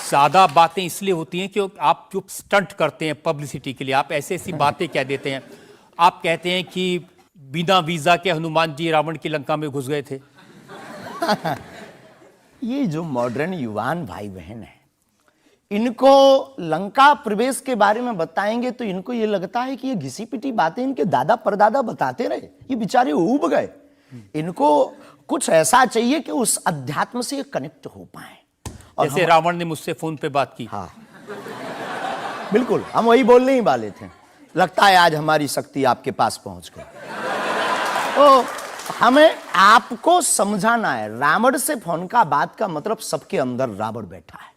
ज्यादा बातें इसलिए होती हैं कि आप जो स्टंट करते हैं पब्लिसिटी के लिए, आप ऐसी ऐसी बातें कह देते हैं। आप कहते हैं कि बिना वीजा के हनुमान जी रावण की लंका में घुस गए थे। ये जो मॉडर्न युवान भाई बहन है, इनको लंका प्रवेश के बारे में बताएंगे तो इनको ये लगता है कि ये घिसी पिटी बातें इनके दादा परदादा बताते रहे, ये बेचारे ऊब गए। इनको कुछ ऐसा चाहिए कि उस अध्यात्म से कनेक्ट हो पाए। जैसे रावण ने मुझसे फोन पे बात की। हाँ, बिल्कुल, हम वही बोलने ही वाले थे। लगता है आज हमारी शक्ति आपके पास पहुंच गई। तो हमें आपको समझाना है, रावण से फोन का बात का मतलब सबके अंदर रावण बैठा है।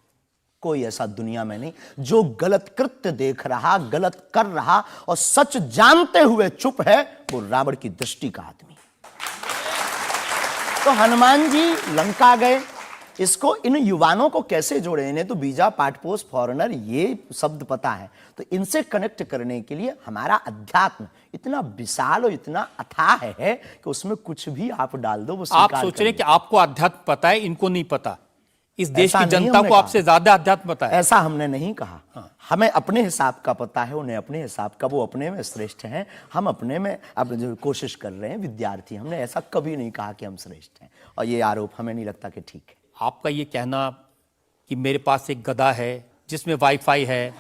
कोई ऐसा दुनिया में नहीं जो गलत कृत्य देख रहा, गलत कर रहा और सच जानते हुए चुप है, वो रावण की दृष्टि का आदमी। तो हनुमान जी लंका गए, इसको इन युवानों को कैसे जोड़े? इन्हें तो वीजा, पासपोर्ट, फॉरेनर ये शब्द पता है। तो इनसे कनेक्ट करने के लिए हमारा अध्यात्म इतना विशाल और इतना अथाह है कि उसमें कुछ भी आप डाल दो वो आप सोच रहे हैं कि आपको अध्यात्म पता है, इनको नहीं पता। इस देश की जनता को आपसे ज्यादा अध्यात्म पता है। ऐसा हमने नहीं कहा। हाँ। हमें अपने हिसाब का पता है, उन्हें अपने हिसाब का। वो अपने में श्रेष्ठ हैं, हम अपने में अब जो कोशिश कर रहे हैं विद्यार्थी। हमने ऐसा कभी नहीं कहा कि हम श्रेष्ठ हैं, और ये आरोप हमें नहीं लगता कि ठीक है। आपका ये कहना कि मेरे पास एक गधा है जिसमें वाईफाई है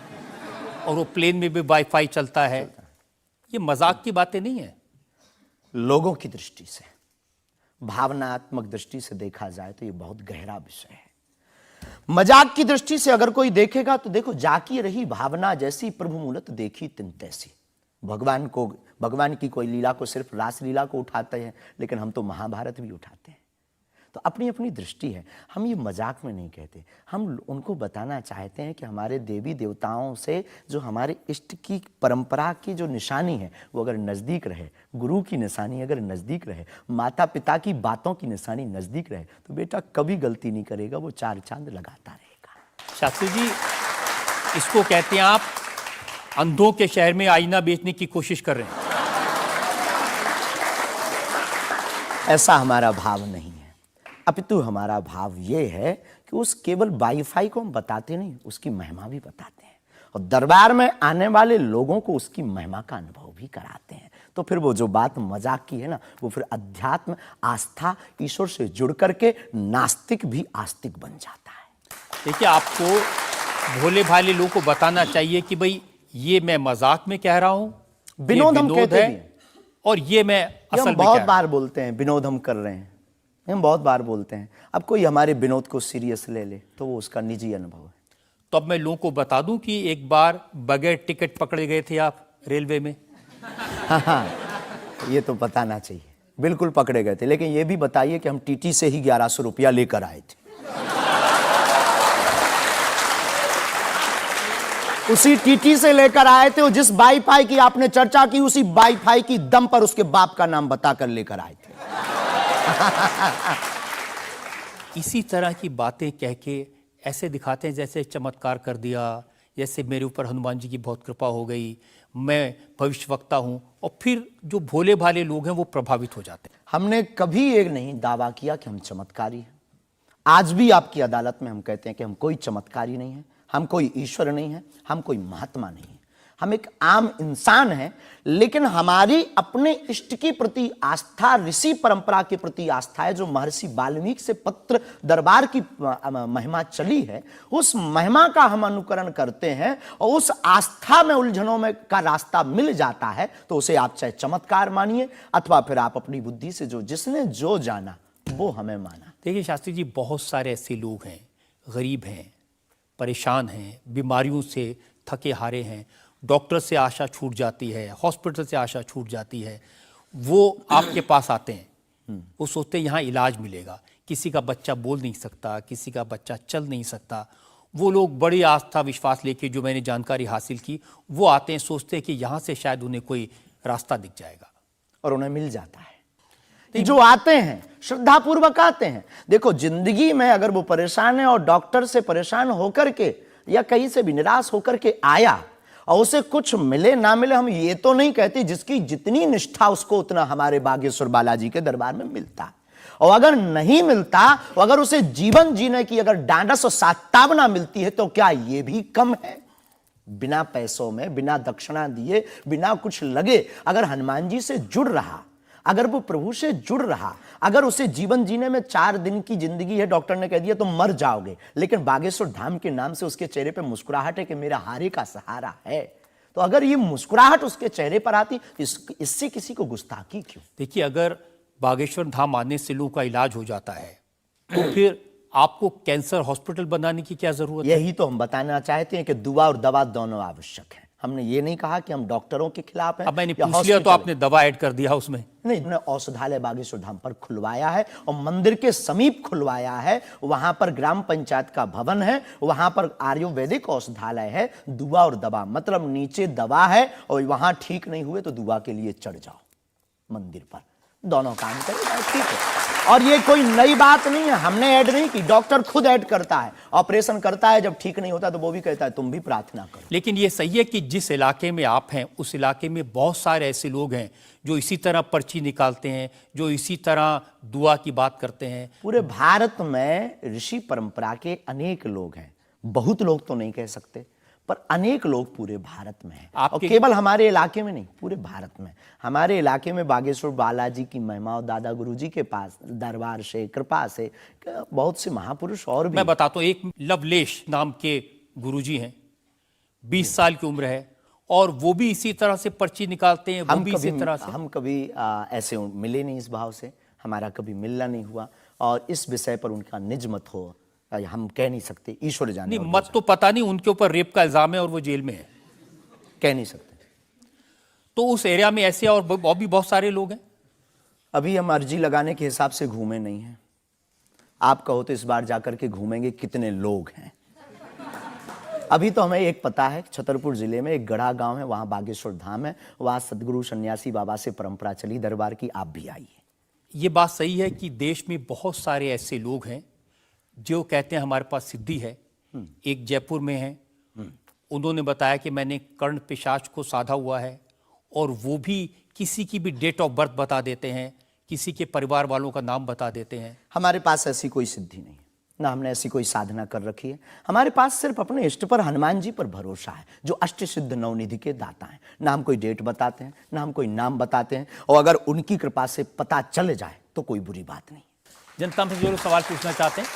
और वो प्लेन में भी वाईफाई चलता है, ये मजाक की बातें नहीं है। लोगों की दृष्टि से, भावनात्मक दृष्टि से देखा जाए तो ये बहुत गहरा विषय है। मजाक की दृष्टि से अगर कोई देखेगा तो देखो, जाकी रही भावना जैसी प्रभु मूलत देखी तिन तैसी। भगवान की कोई लीला को सिर्फ रास लीला को उठाते हैं, लेकिन हम तो महाभारत भी उठाते हैं। तो अपनी अपनी दृष्टि है, हम ये मजाक में नहीं कहते। हम उनको बताना चाहते हैं कि हमारे देवी देवताओं से जो हमारे इष्ट की परंपरा की जो निशानी है वो अगर नज़दीक रहे, गुरु की निशानी अगर नज़दीक रहे, माता पिता की बातों की निशानी नज़दीक रहे, तो बेटा कभी गलती नहीं करेगा, वो चार चांद लगाता रहेगा। शास्त्री जी, इसको कहते हैं आप अंधों के शहर में आईना बेचने की कोशिश कर रहे हैं। ऐसा हमारा भाव नहीं है, अपितु हमारा भाव ये है कि उस केवल वाईफाई को हम बताते नहीं, उसकी महिमा भी बताते हैं, और दरबार में आने वाले लोगों को उसकी महिमा का अनुभव भी कराते हैं। तो फिर वो जो बात मजाक की है ना, वो फिर अध्यात्म, आस्था, ईश्वर से जुड़ करके नास्तिक भी आस्तिक बन जाता है। देखिए, आपको भोले भाले लोगों को बताना चाहिए कि भाई ये मैं मजाक में कह रहा हूं, विनोद हम कहते हैं, और ये मैं असल में बहुत बार बोलते हैं विनोद हम कर रहे हैं, हम बहुत बार बोलते हैं। अब कोई हमारे विनोद को सीरियस ले ले तो वो उसका निजी अनुभव है। तो अब मैं लोगों को बता दूं कि एक बार बगैर टिकट पकड़े गए थे आप रेलवे में। हाँ, ये तो बताना चाहिए। बिल्कुल पकड़े गए थे, लेकिन ये भी बताइए कि हम टीटी से ही 1100 रुपया लेकर आए थे। उसी टीटी से लेकर आए थे, और जिस वाईफाई की आपने चर्चा की उसी वाईफाई की दम पर उसके बाप का नाम बताकर लेकर आए थे। इसी तरह की बातें कह के ऐसे दिखाते हैं जैसे चमत्कार कर दिया, जैसे मेरे ऊपर हनुमान जी की बहुत कृपा हो गई, मैं भविष्यवक्ता हूं, और फिर जो भोले भाले लोग हैं वो प्रभावित हो जाते हैं। हमने कभी एक नहीं दावा किया कि हम चमत्कारी हैं। आज भी आपकी अदालत में हम कहते हैं कि हम कोई चमत्कारी नहीं है, हम कोई ईश्वर नहीं है, हम कोई महात्मा नहीं है, हम एक आम इंसान हैं। लेकिन हमारी अपने इष्ट के प्रति आस्था, ऋषि परंपरा के प्रति आस्था है, जो महर्षि वाल्मीकि से पत्र दरबार की महिमा चली है, उस महिमा का हम अनुकरण करते हैं, और उस आस्था में उलझनों में का रास्ता मिल जाता है तो उसे आप चाहे चमत्कार मानिए, अथवा फिर आप अपनी बुद्धि से जो जिसने जो जाना वो हमें माना। देखिए शास्त्री जी, बहुत सारे ऐसे लोग हैं, गरीब हैं, परेशान हैं, बीमारियों से थके हारे हैं, डॉक्टर से आशा छूट जाती है, हॉस्पिटल से आशा छूट जाती है, वो आपके पास आते हैं, वो सोचते हैं यहाँ इलाज मिलेगा। किसी का बच्चा बोल नहीं सकता, किसी का बच्चा चल नहीं सकता, वो लोग बड़ी आस्था विश्वास लेके, जो मैंने जानकारी हासिल की, वो आते हैं, सोचते हैं कि यहाँ से शायद उन्हें कोई रास्ता दिख जाएगा, और उन्हें मिल जाता है। जो आते हैं श्रद्धापूर्वक आते हैं। देखो, जिंदगी में अगर वो परेशान है और डॉक्टर से परेशान होकर के या कहीं से भी निराश होकर के आया और उसे कुछ मिले ना मिले, हम ये तो नहीं कहते, जिसकी जितनी निष्ठा उसको उतना हमारे बागेश्वर बालाजी के दरबार में मिलता है। और अगर नहीं मिलता, अगर उसे जीवन जीने की अगर डांडस और सात्तावना मिलती है, तो क्या यह भी कम है? बिना पैसों में, बिना दक्षिणा दिए, बिना कुछ लगे अगर हनुमान जी से जुड़ रहा, अगर वो प्रभु से जुड़ रहा, अगर उसे जीवन जीने में 4 दिन की जिंदगी है, डॉक्टर ने कह दिया तो मर जाओगे, लेकिन बागेश्वर धाम के नाम से उसके चेहरे पे मुस्कुराहट है कि मेरा हारे का सहारा है, तो अगर ये मुस्कुराहट उसके चेहरे पर आती, इससे किसी को गुस्ताखी क्यों? देखिए, अगर बागेश्वर धाम आने से लोगों का इलाज हो जाता है, तो फिर आपको कैंसर हॉस्पिटल बनाने की क्या जरूरत है? यही तो हम बताना चाहते हैं कि दुआ और दवा दोनों आवश्यक है। हमने ये नहीं कहा कि हम डॉक्टरों के खिलाफ हैं। अब मैंने पूछ लिया तो आपने दवा ऐड कर दिया उसमें। नहीं, हमने औषधालय बागेश्वर धाम पर खुलवाया है और मंदिर के समीप खुलवाया है। वहां पर ग्राम पंचायत का भवन है, वहां पर आयुर्वेदिक औषधालय है। दुआ और दवा मतलब नीचे दवा है और वहां ठीक नहीं हुए तो दुआ के लिए चढ़ जाओ मंदिर पर, दोनों काम करेगा, ठीक है। और ये कोई नई बात नहीं है, हमने ऐड नहीं की, डॉक्टर खुद ऐड करता है, ऑपरेशन करता है, जब ठीक नहीं होता तो वो भी कहता है तुम भी प्रार्थना करो। लेकिन ये सही है कि जिस इलाके में आप हैं उस इलाके में बहुत सारे ऐसे लोग हैं जो इसी तरह पर्ची निकालते हैं, जो इसी तरह दुआ की बात करते हैं। पूरे भारत में ऋषि परंपरा के अनेक लोग हैं, बहुत लोग तो नहीं कह सकते, पर अनेक लोग पूरे भारत में हैं। और केवल हमारे इलाके में नहीं, पूरे भारत में। हमारे इलाके में बागेश्वर बालाजी की महिमा और दादा गुरुजी के पास दरबार से, कृपा से बहुत से महापुरुष और भी। मैं बताता हूँ, एक लवलेश नाम के गुरुजी हैं, 20 साल की उम्र है, और वो भी इसी तरह से पर्ची निकालते हैं। हम कभी ऐसे मिले नहीं, इस भाव से हमारा कभी मिलना नहीं हुआ, और इस विषय पर उनका निज मत हो हम कह नहीं सकते, ईश्वर जाने। नहीं, मत तो पता नहीं, उनके ऊपर रेप का इल्जाम है और वो जेल में है, कह नहीं सकते। तो उस एरिया में ऐसे और भी बहुत सारे लोग हैं। अभी हम अर्जी लगाने के हिसाब से घूमे नहीं हैं। आप कहो तो इस बार जाकर के घूमेंगे कितने लोग हैं। अभी तो हमें एक पता है, छतरपुर जिले में एक गढ़ा गांव है, वहां बागेश्वर धाम है, वहां सदगुरु सन्यासी बाबा से परंपरा चली दरबार की, आप भी आइए। ये बात सही है कि देश में बहुत सारे ऐसे लोग हैं जो कहते हैं हमारे पास सिद्धि है। एक जयपुर में है, उन्होंने बताया कि मैंने कर्ण पिशाच को साधा हुआ है, और वो भी किसी की भी डेट ऑफ बर्थ बता देते हैं, किसी के परिवार वालों का नाम बता देते हैं। हमारे पास ऐसी कोई सिद्धि नहीं, ना हमने ऐसी कोई साधना कर रखी है। हमारे पास सिर्फ अपने इष्ट पर, हनुमान जी पर भरोसा है, जो अष्ट सिद्ध नवनिधि के दाता हैं। ना हम कोई डेट बताते हैं, ना हम कोई नाम बताते हैं, और अगर उनकी कृपा से पता चल जाए तो कोई बुरी बात नहीं। जनता में जो लोग सवाल पूछना चाहते हैं,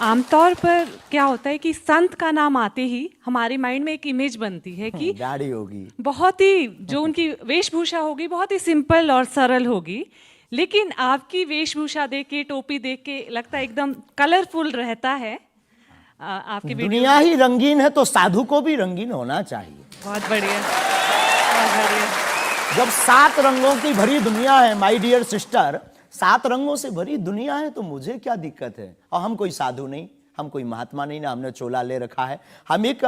आमतौर पर क्या होता है कि संत का नाम आते ही हमारे माइंड में एक इमेज बनती है कि गाड़ी होगी, बहुत ही जो उनकी वेशभूषा होगी बहुत ही सिंपल और सरल होगी, लेकिन आपकी वेशभूषा देख के, टोपी देख के लगता है एकदम कलरफुल रहता है। आपकी दुनिया ही रंगीन है तो साधु को भी रंगीन होना चाहिए। बहुत बढ़िया, बहुत बढ़िया। जब 7 रंगों की भरी दुनिया है माय डियर सिस्टर, 7 रंगों से भरी दुनिया है, तो मुझे क्या दिक्कत है? और हम कोई साधु नहीं, हम कोई महात्मा नहीं, ना हमने चोला ले रखा है। हम एक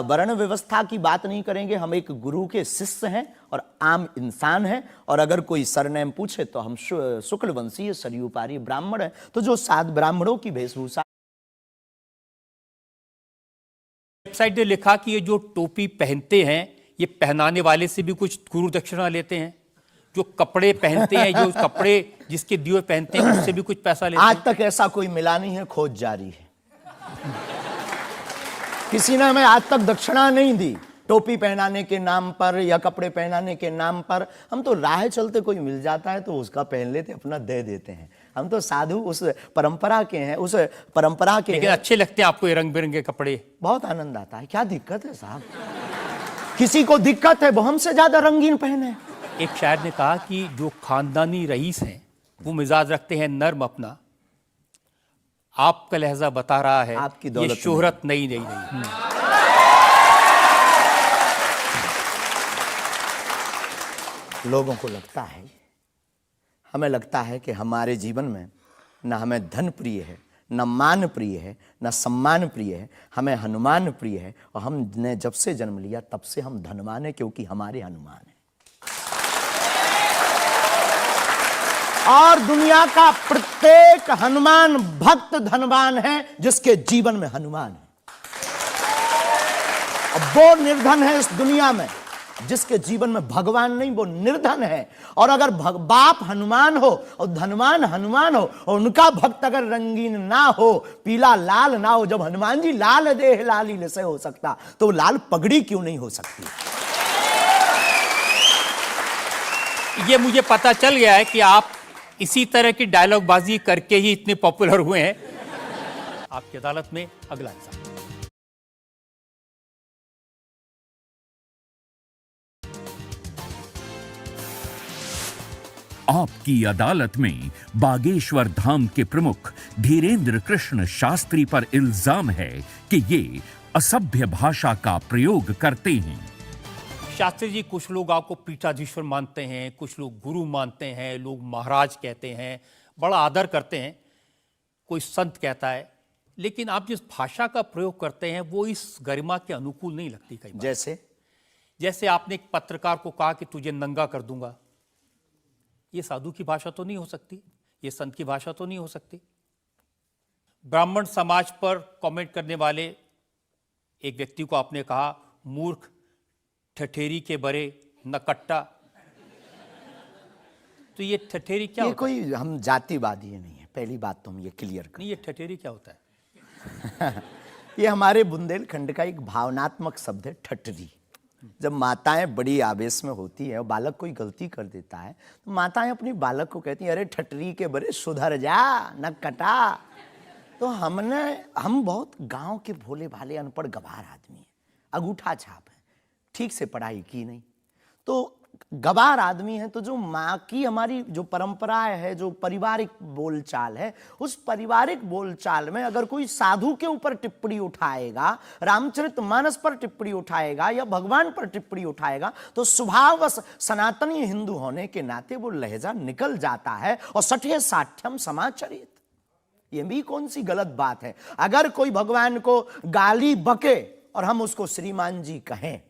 वर्ण व्यवस्था की बात नहीं करेंगे, हम एक गुरु के शिष्य हैं और आम इंसान हैं। और अगर कोई सरनेम पूछे तो हम शुक्ल वंशीय सरयू पारी ब्राह्मण हैं। तो जो 7 ब्राह्मणों की वेशभूषा, वेबसाइट ने लिखा कि ये जो टोपी पहनते हैं, ये पहनाने वाले से भी कुछ गुरु दक्षिणा लेते हैं। जो कपड़े पहनते हैं, जो कपड़े जिसके दिए पहनते हैं, उससे भी कुछ पैसा लेते हैं। आज तक ऐसा कोई मिला नहीं है, खोज जारी है। किसी ने हमें आज तक दक्षिणा नहीं दी, टोपी पहनाने के नाम पर या कपड़े पहनाने के नाम पर। हम तो राह चलते कोई मिल जाता है तो उसका पहन लेते, अपना दे देते हैं। हम तो साधु उस परंपरा के हैं, उस परंपरा के। लेकिन अच्छे लगते हैं आपको ये रंग बिरंगे कपड़े? बहुत आनंद आता है। क्या दिक्कत है साहब? किसी को दिक्कत है वो हमसे ज्यादा रंगीन पहने। एक शायर ने कहा कि जो खानदानी रईस हैं वो मिजाज रखते हैं नर्म अपना। आपका लहजा बता रहा है आपकी ये शोहरत नहीं। लोगों को लगता है, हमें लगता है कि हमारे जीवन में न हमें धन प्रिय है, न मान प्रिय है, न सम्मान प्रिय है, हमें हनुमान प्रिय है। और हमने जब से जन्म लिया तब से हम धनवान हैं, क्योंकि हमारे हनुमान हैं। और दुनिया का प्रत्येक हनुमान भक्त धनवान है जिसके जीवन में हनुमान है। अब वो निर्धन है इस दुनिया में जिसके जीवन में भगवान नहीं वो निर्धन है। और अगर बाप हनुमान हो और धनवान हनुमान हो और उनका भक्त अगर रंगीन ना हो, पीला लाल ना हो, जब हनुमान जी लाल देह लाली से हो सकता तो लाल पगड़ी क्यों नहीं हो सकती? ये मुझे पता चल गया है कि आप इसी तरह की डायलॉग बाजी करके ही इतने पॉपुलर हुए हैं। आपकी अदालत में अगला हिस्सा। आपकी अदालत में बागेश्वर धाम के प्रमुख धीरेन्द्र कृष्ण शास्त्री पर इल्जाम है कि ये असभ्य भाषा का प्रयोग करते हैं। शास्त्री जी, कुछ लोग आपको पीठाधीश्वर मानते हैं, कुछ लोग गुरु मानते हैं, लोग महाराज कहते हैं, बड़ा आदर करते हैं, कोई संत कहता है, लेकिन आप जिस भाषा का प्रयोग करते हैं वो इस गरिमा के अनुकूल नहीं लगती कई बार। जैसे आपने एक पत्रकार को कहा कि तुझे नंगा कर दूंगा, ये साधु की भाषा तो नहीं हो सकती, ये संत की भाषा तो नहीं हो सकती। ब्राह्मण समाज पर कमेंट करने वाले एक व्यक्ति को आपने कहा मूर्ख, ठठेरी के बरे, नकट्टा। तो ये ठठेरी क्या ये होता कोई हम जातिवादी नहीं है, पहली बात तो हम ये क्लियर है? नहीं, ये ठठेरी क्या होता है? ये हमारे बुंदेलखंड का एक भावनात्मक शब्द है, ठठरी। जब माताएं बड़ी आवेश में होती है और बालक कोई गलती कर देता है तो माताएं अपनी बालक को कहती हैं, अरे ठठरी के बरे सुधर जा, न कटा। तो हम बहुत गांव के भोले भाले अनपढ़ गवार आदमी हैं, अंगूठा छाप है, ठीक से पढ़ाई की नहीं, तो गवार आदमी है। तो जो माँ की हमारी जो परंपरा है, जो पारिवारिक बोलचाल है, उस पारिवारिक बोलचाल में अगर कोई साधु के ऊपर टिप्पणी उठाएगा, रामचरितमानस पर टिप्पणी उठाएगा या भगवान पर टिप्पणी उठाएगा, तो स्वभावश सनातनी हिंदू होने के नाते वो लहजा निकल जाता है और सठे साठ्यम समाचरित। ये भी कौन सी गलत बात है? अगर कोई भगवान को गाली बके और हम उसको श्रीमान जी कहें,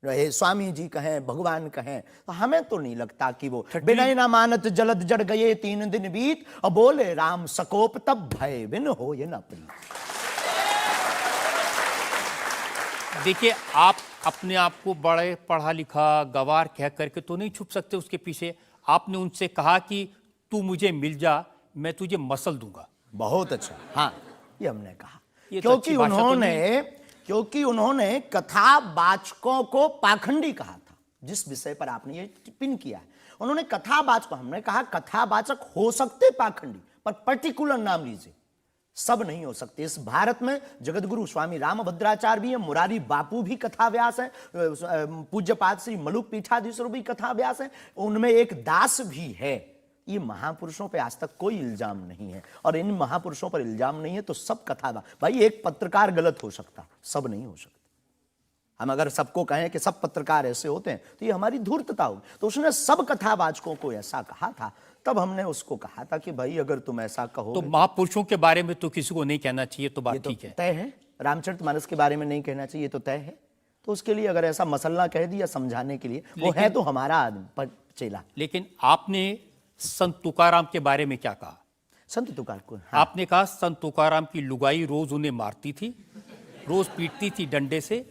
रहे स्वामी जी कहें, भगवान कहें, तो हमें तो नहीं लगता कि वो बिनय ना मानत जलद जड़ गए 3 दिन बीत और बोले राम सकोप तब भय बिन हो ये न प्रीत। देखिए, आप अपने आप को बड़े पढ़ा लिखा गवार कह करके तो नहीं छुप सकते उसके पीछे। आपने उनसे कहा कि तू मुझे मिल जा, मैं तुझे मसल दूंगा। बहुत अच्छा, हाँ, ये हमने कहा ये तो अच्छी भाषा तो नहीं। क्योंकि उन्होंने कथावाचकों को पाखंडी कहा था, जिस विषय पर आपने ये टिप्पणी किया है। उन्होंने कथावाचक, हमने कहा कथावाचक हो सकते पाखंडी, पर पर्टिकुलर नाम लीजिए, सब नहीं हो सकते। इस भारत में जगतगुरु स्वामी रामभद्राचार्य भी है, मुरारी बापू भी कथाव्यास है, पूज्यपाद श्री मलुक पीठाधीश्वर भी कथाव्यास है, उनमें एक दास भी है। ये महापुरुषों पे आज तक कोई इल्जाम नहीं है, और इन महापुरुषों पर इल्जाम नहीं है तो सब कथा। भाई, एक पत्रकार गलत हो सकता, सब नहीं हो सकते। हम अगर सबको कहें कि सब पत्रकार ऐसे होते हैं तो ये हमारी धूर्तता होगी। तो उसने सब कथावाचकों को ऐसा कहा था, तब हमने उसको कहा था कि भाई अगर तुम ऐसा कहो तो महापुरुषों के बारे में तो किसी को नहीं कहना चाहिए, तो बात ठीक है, तय है। रामचरितमानस के बारे में नहीं कहना चाहिए तो तय है। तो उसके लिए अगर ऐसा मसला कह दिया समझाने के लिए, वो है तो हमारा आदमी चेला। लेकिन आपने संत तुकाराम के बारे में क्या कहा? संत तुकार को, हाँ। आपने कहा संत तुकाराम की लुगाई रोज उन्हें मारती थी, रोज पीटती थी डंडे से।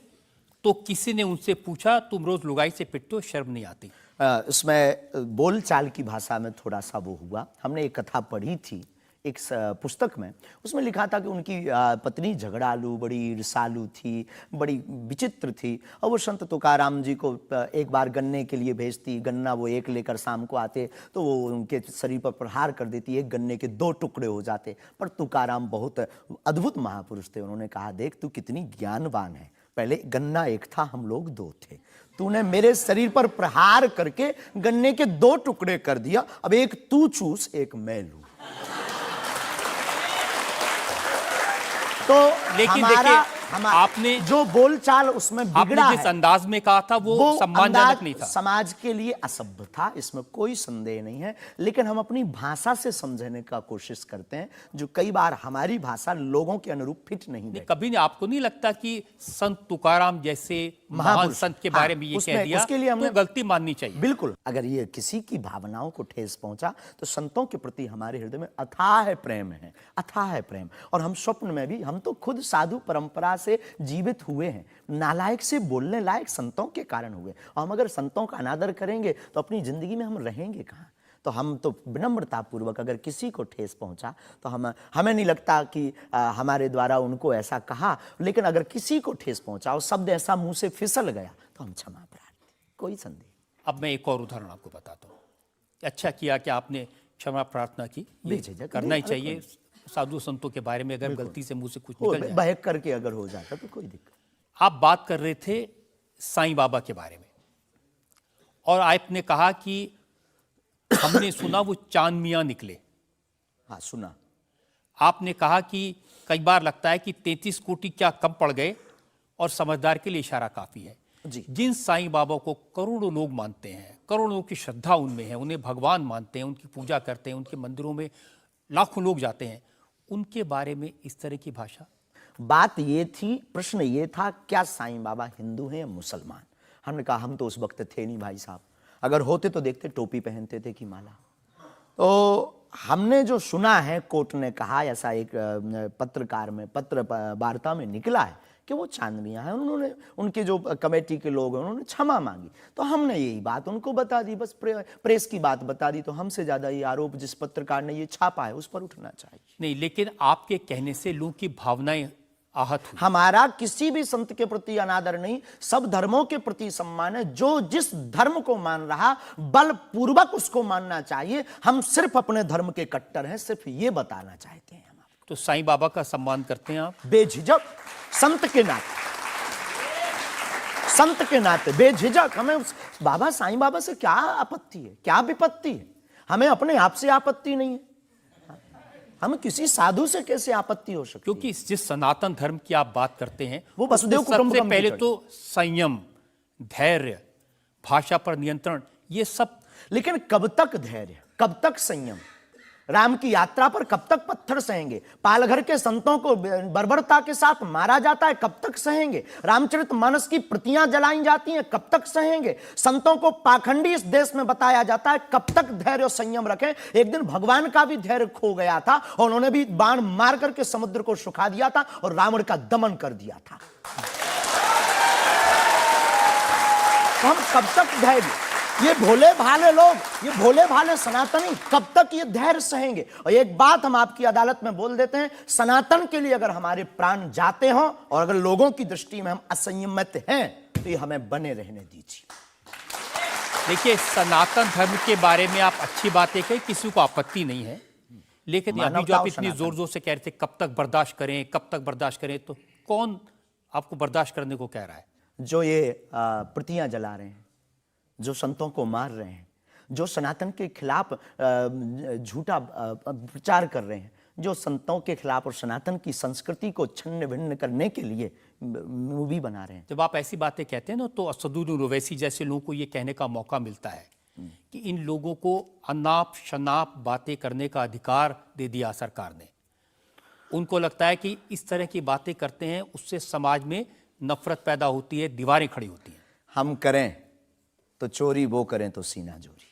तो किसी ने उनसे पूछा, तुम रोज लुगाई से पिटते हो, शर्म नहीं आती? इसमें बोलचाल की भाषा में थोड़ा सा वो हुआ। हमने एक कथा पढ़ी थी एक पुस्तक में, उसमें लिखा था कि उनकी पत्नी झगड़ालू, बड़ी ईर्षालु थी, बड़ी विचित्र थी, और वो संत तुकाराम जी को एक बार गन्ने के लिए भेजती, गन्ना वो एक लेकर शाम को आते तो वो उनके शरीर पर प्रहार कर देती, एक गन्ने के 2 टुकड़े हो जाते। पर तुकाराम बहुत अद्भुत महापुरुष थे, उन्होंने कहा, देख तू कितनी ज्ञानवान है, पहले गन्ना एक था, हम लोग 2 थे, तूने मेरे शरीर पर प्रहार करके गन्ने के 2 टुकड़े कर दिया, अब एक तू चूस एक मैं लूं। तो लेकिन देखिए, आपने जो बोलचाल उसमें बिगड़ा आपने जिस अंदाज में कहा था वो सम्मानजनक नहीं था, समाज के लिए असभ्य था, इसमें कोई संदेह नहीं है। लेकिन हम अपनी भाषा से समझने का कोशिश करते हैं, जो कई बार हमारी भाषा लोगों के अनुरूप फिट नहीं है। कभी आपको नहीं लगता कि संत तुकाराम जैसे महान संत के बारे में ये कह दिया, उसके लिए हमें गलती माननी चाहिए? बिल्कुल, अगर ये किसी की भावनाओं को ठेस पहुंचा तो संतों के प्रति हमारे हृदय में अथाह प्रेम है, अथाह प्रेम। और हम स्वप्न में भी, हम तो खुद साधु परंपरा से जीवित हुए हैं, नालायक से बोलने लायक संतों के कारण हुए। और हम अगर संतों का अनादर करेंगे तो अपनी जिंदगी में हम रहेंगे कहाँ। तो हम तो विनम्रतापूर्वक अगर किसी को ठेस पहुंचा तो हमें नहीं लगता कि हमारे द्वारा उनको ऐसा कहा, लेकिन अगर किसी को ठेस पहुंचा और शब्द ऐसा मुंह से फिसल गया तो हम क्षमा प्रार्थी, कोई संदेह। अब मैं एक और उदाहरण आपको बताता हूँ। अच्छा किया कि आपने क्षमा प्रार्थना की, ये बेझिझक करना ही नहीं, चाहिए साधु संतों के बारे में। अगर गलती से मुंह से कुछ निकल जाए, बहक करके अगर हो जाता तो कोई दिक्कत। आप बात कर रहे थे साईं बाबा के बारे में, और आपने कहा कि हमने सुना वो चांद मियां निकले। हाँ, सुना। आपने कहा कि कई बार लगता है कि 33 कोटि क्या कम पड़ गए, और समझदार के लिए इशारा काफी है। जी। जिन साईं बाबा को करोड़ों लोग मानते हैं, करोड़ों लोग की श्रद्धा उनमें है, उन्हें भगवान मानते हैं, उनकी पूजा करते हैं, उनके मंदिरों में लाखों लोग जाते हैं, उनके बारे में इस तरह की भाषा। बात ये थी, प्रश्न ये था, क्या साईं बाबा हिंदू हैं या मुसलमान। हमने कहा हम तो उस वक्त थे नहीं भाई साहब, अगर होते तो देखते टोपी पहनते थे कि माला। तो हमने जो सुना है, कोर्ट ने कहा, ऐसा एक पत्रकार में पत्र वार्ता में निकला है कि वो चांद मियां हैं। उन्होंने, उनके जो कमेटी के लोग हैं, उन्होंने क्षमा मांगी। तो हमने यही बात उनको बता दी, बस प्रेस की बात बता दी। तो हमसे ज्यादा ये आरोप जिस पत्रकार ने ये छापा है उस पर उठना चाहिए। नहीं, लेकिन आपके कहने से लोगों की भावनाएं आहत हुई। हमारा किसी भी संत के प्रति अनादर नहीं, सब धर्मों के प्रति सम्मान है। जो जिस धर्म को मान रहा, बलपूर्वक उसको मानना चाहिए। हम सिर्फ अपने धर्म के कट्टर हैं, सिर्फ ये बताना चाहते हैं हम आपको। तो साईं बाबा का सम्मान करते हैं आप? बेझिझक, संत के नाते, संत के नाते बेझिझक। हमें बाबा साईं बाबा से क्या आपत्ति है, क्या विपत्ति है। हमें अपने आप से आपत्ति नहीं है, हम किसी साधु से कैसे आपत्ति हो सकती। क्योंकि जिस सनातन धर्म की आप बात करते हैं, वो वसुदेव उसमें कुटुंबकम सबसे की पहले चर्चा। तो संयम, धैर्य, भाषा पर नियंत्रण, ये सब। लेकिन कब तक धैर्य, कब तक संयम। राम की यात्रा पर कब तक पत्थर सहेंगे। पालघर के संतों को बर्बरता के साथ मारा जाता है, कब तक सहेंगे। रामचरितमानस की प्रतियां जलाई जाती हैं, कब तक सहेंगे। संतों को पाखंडी इस देश में बताया जाता है, कब तक धैर्य और संयम रखें। एक दिन भगवान का भी धैर्य खो गया था और उन्होंने भी बाण मार करके समुद्र को सुखा दिया था और रावण का दमन कर दिया था। तो हम कब तक धैर्य, ये भोले भाले लोग, ये भोले भाले सनातनी कब तक ये धैर्य सहेंगे। और एक बात हम आपकी अदालत में बोल देते हैं, सनातन के लिए अगर हमारे प्राण जाते हों और अगर लोगों की दृष्टि में हम असंयमित हैं तो ये हमें बने रहने दीजिए। देखिए, सनातन धर्म के बारे में आप अच्छी बातें कही, किसी को आपत्ति नहीं है। लेकिन अभी जो आप इतनी जोर जोर से कह रहे थे कब तक बर्दाश्त करें, कब तक बर्दाश्त करें, तो कौन आपको बर्दाश्त करने को कह रहा है? जो ये प्रतियां जला रहे हैं, जो संतों को मार रहे हैं, जो सनातन के खिलाफ झूठा प्रचार कर रहे हैं, जो संतों के खिलाफ और सनातन की संस्कृति को छिन्न भिन्न करने के लिए मूवी बना रहे हैं। जब आप ऐसी बातें कहते हैं ना, तो असदुद्दीन ओवैसी जैसे लोगों को ये कहने का मौका मिलता है कि इन लोगों को अनाप शनाप बातें करने का अधिकार दे दिया सरकार ने। उनको लगता है कि इस तरह की बातें करते हैं उससे समाज में नफरत पैदा होती है, दीवारें खड़ी होती हैं। हम करें तो चोरी, वो करें तो सीना जोरी।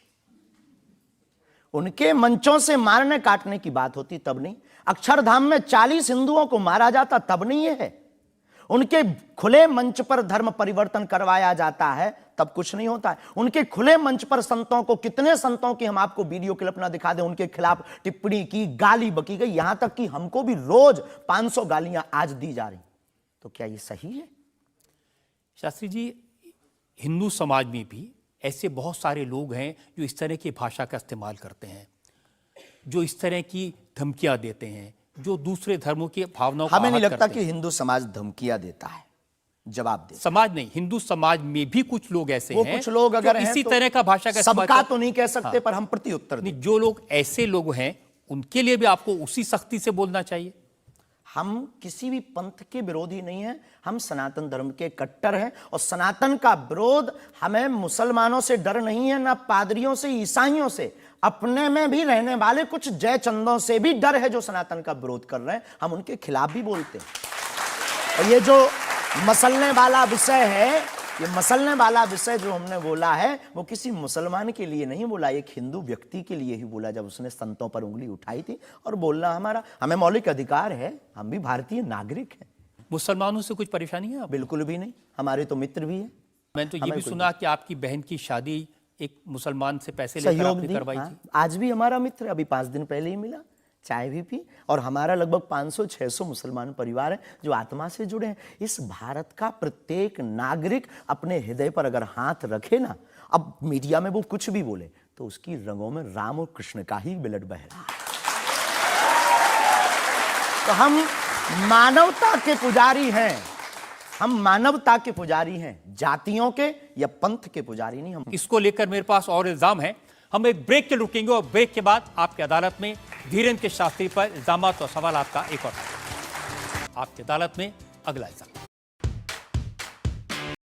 उनके मंचों से मारने काटने की बात होती तब नहीं। अक्षरधाम में 40 हिंदुओं को मारा जाता तब नहीं ये है। उनके खुले मंच पर धर्म परिवर्तन करवाया जाता है तब कुछ नहीं होता है। उनके खुले मंच पर संतों को, कितने संतों की हम आपको वीडियो क्लिप ना दिखा दें, उनके खिलाफ टिप्पणी की, गाली बकी गई, यहां तक कि हमको भी रोज 500 गालियां आज दी जा रही। तो क्या ये सही है? शास्त्री जी, हिंदू समाज में भी ऐसे बहुत सारे लोग हैं जो इस तरह की भाषा का इस्तेमाल करते हैं, जो इस तरह की धमकियां देते हैं, जो दूसरे धर्मों की भावनाओं को हमें नहीं आहत लगता करते कि हैं। हिंदू समाज धमकियां देता है, जवाब दे। समाज नहीं, हिंदू समाज में भी कुछ लोग ऐसे वो हैं, कुछ लोग अगर जो हैं इसी तो तरह का भाषा का इस्तेमाल सबका कर- तो नहीं कह सकते, हाँ। पर हम प्रति उत्तर दें। नहीं, जो लोग ऐसे लोग हैं उनके लिए भी आपको उसी सख्ती से बोलना चाहिए। हम किसी भी पंथ के विरोधी नहीं हैं, हम सनातन धर्म के कट्टर हैं और सनातन का विरोध, हमें मुसलमानों से डर नहीं है, ना पादरियों से, ईसाइयों से, अपने में भी रहने वाले कुछ जयचंदों से भी डर है जो सनातन का विरोध कर रहे हैं। हम उनके खिलाफ भी बोलते हैं। और ये जो मसलने वाला विषय है, ये मसलने वाला विषय जो हमने बोला है वो किसी मुसलमान के लिए नहीं बोला, एक हिंदू व्यक्ति के लिए ही बोला जब उसने संतों पर उंगली उठाई थी। और बोलना हमें मौलिक अधिकार है, हम भी भारतीय नागरिक हैं। मुसलमानों से कुछ परेशानी है आप? बिल्कुल भी नहीं, हमारे तो मित्र भी हैं। मैंने तो ये हमें भी कोई सुना कि आपकी बहन की शादी एक मुसलमान से पैसे लेकर सहयोग आपने दी। करवाई हाँ, थी। आज भी हमारा मित्र है, अभी 5 दिन पहले ही मिला, चाय भी पी। और हमारा लगभग 500-600 मुसलमान परिवार है जो आत्मा से जुड़े हैं। इस भारत का प्रत्येक नागरिक अपने हृदय पर अगर हाथ रखे ना, अब मीडिया में वो कुछ भी बोले तो उसकी रंगों में राम और कृष्ण का ही ब्लड बह रहा है। तो हम मानवता के पुजारी हैं, हम मानवता के पुजारी हैं, जातियों के या पंथ के पुजारी नहीं। हम इसको लेकर मेरे पास और इल्जाम है। हम एक ब्रेक के रुकेंगे और ब्रेक के बाद आपकी अदालत में धीरेन्द्र के शास्त्री पर इल्जामात और सवाल आपका एक और आपकी अदालत में अगला इल्जाम।